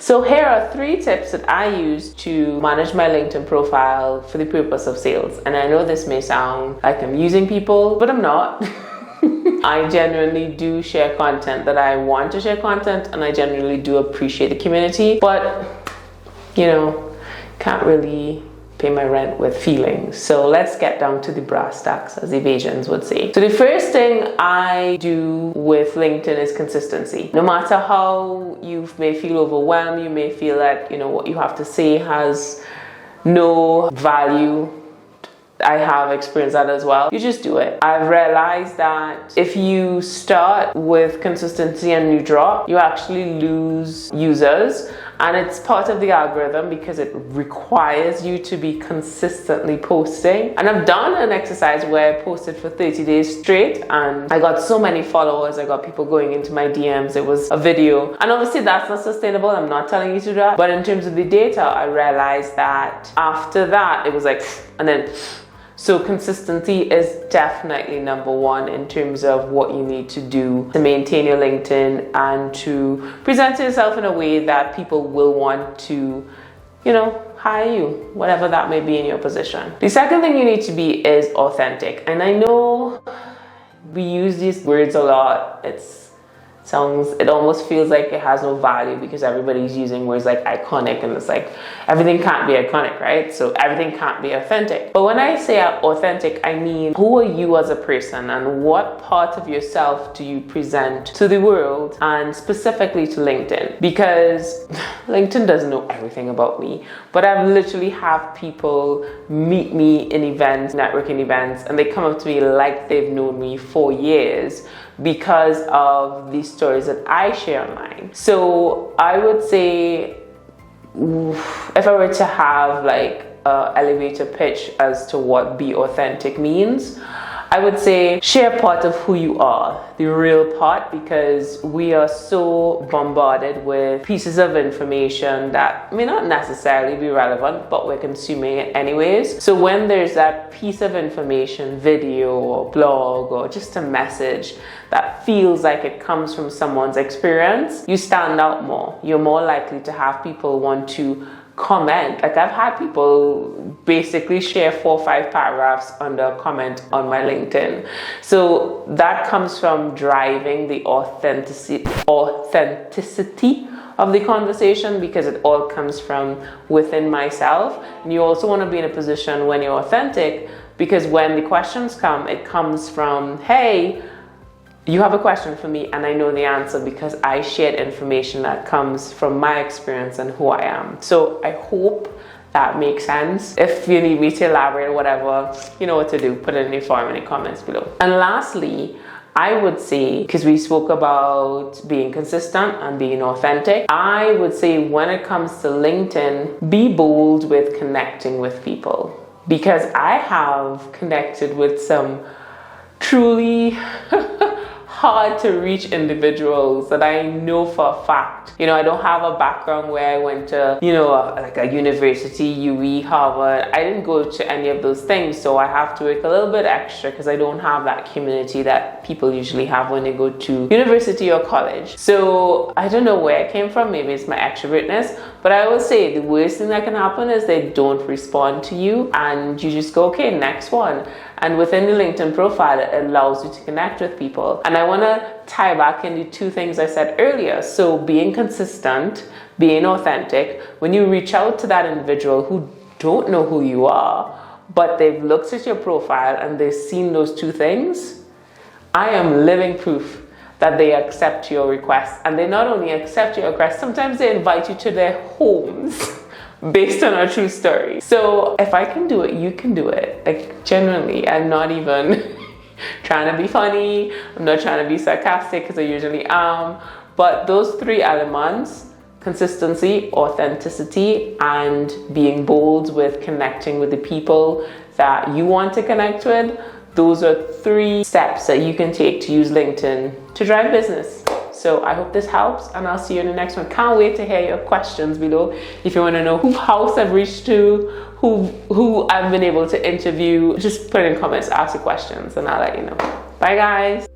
So here are 3 tips that I use to manage my LinkedIn profile for the purpose of sales. And I know this may sound like I'm using people, but I'm not. I genuinely do share content that I want to share content, and I genuinely do appreciate the community, but you know, can't really pay my rent with feelings. So let's get down to the brass tacks, as the Asians would say. So the first thing I do with LinkedIn is consistency. No matter how you may feel overwhelmed, you may feel that, you know, what you have to say has no value. I have experienced that as well. You just do it. I've realized that if you start with consistency and you drop, you actually lose users, and it's part of the algorithm because it requires you to be consistently posting. And I've done an exercise where I posted for 30 days straight and I got so many followers. I got people going into my DMs. It was a video, and obviously that's not sustainable. I'm not telling you to do that, but in terms of the data, I realized that after that it was like, and then so consistency is definitely number 1 in terms of what you need to do to maintain your LinkedIn and to present yourself in a way that people will want to, you know, hire you, whatever that may be in your position. The second thing you need to be is authentic. And I know we use these words a lot. It almost feels like it has no value because everybody's using words like iconic, and it's like everything can't be iconic, right? So everything can't be authentic. But when I say authentic, I mean, who are you as a person and what part of yourself do you present to the world, and specifically to LinkedIn? Because LinkedIn doesn't know everything about me, but I've literally have people meet me in events, networking events, and they come up to me like they've known me for years because of the stories that I share online. So I would say, if I were to have like an elevator pitch as to what be authentic means, I would say share part of who you are, the real part, because we are so bombarded with pieces of information that may not necessarily be relevant, but we're consuming it anyways. So when there's that piece of information, video or blog or just a message that feels like it comes from someone's experience, you stand out more. You're more likely to have people want to comment. Like, I've had people basically share 4 or 5 paragraphs under a comment on my LinkedIn. So that comes from driving the authenticity of the conversation, because it all comes from within myself. And you also want to be in a position when you're authentic, because when the questions come, it comes from, hey, you have a question for me and I know the answer because I shared information that comes from my experience and who I am. So I hope that makes sense. If you need me to elaborate or whatever, you know what to do. Put it in the form in the comments below. And lastly, I would say, because we spoke about being consistent and being authentic, I would say when it comes to LinkedIn, be bold with connecting with people. Because I have connected with some truly hard to reach individuals that I know for a fact. You know, I don't have a background where I went to, you know, like a university, UE, Harvard. I didn't go to any of those things, so I have to work a little bit extra because I don't have that community that people usually have when they go to university or college. So I don't know where it came from. Maybe it's my extrovertness, but I always say the worst thing that can happen is they don't respond to you and you just go, okay, next one. And within the LinkedIn profile, it allows you to connect with people. And I want to tie back into 2 things I said earlier. So being consistent, being authentic. When you reach out to that individual who don't know who you are, but they've looked at your profile and they've seen those 2 things, I am living proof that they accept your request. And they not only accept your request, sometimes they invite you to their homes based on a true story. So if I can do it, you can do it. Like, genuinely, I'm not even trying to be funny. I'm not trying to be sarcastic, because I usually am. But those 3 elements, consistency, authenticity, and being bold with connecting with the people that you want to connect with, those are 3 steps that you can take to use LinkedIn to drive business. So I hope this helps, and I'll see you in the next one. Can't wait to hear your questions below. If you want to know who house I've reached to, who I've been able to interview, just put it in comments, ask the questions, and I'll let you know. Bye guys.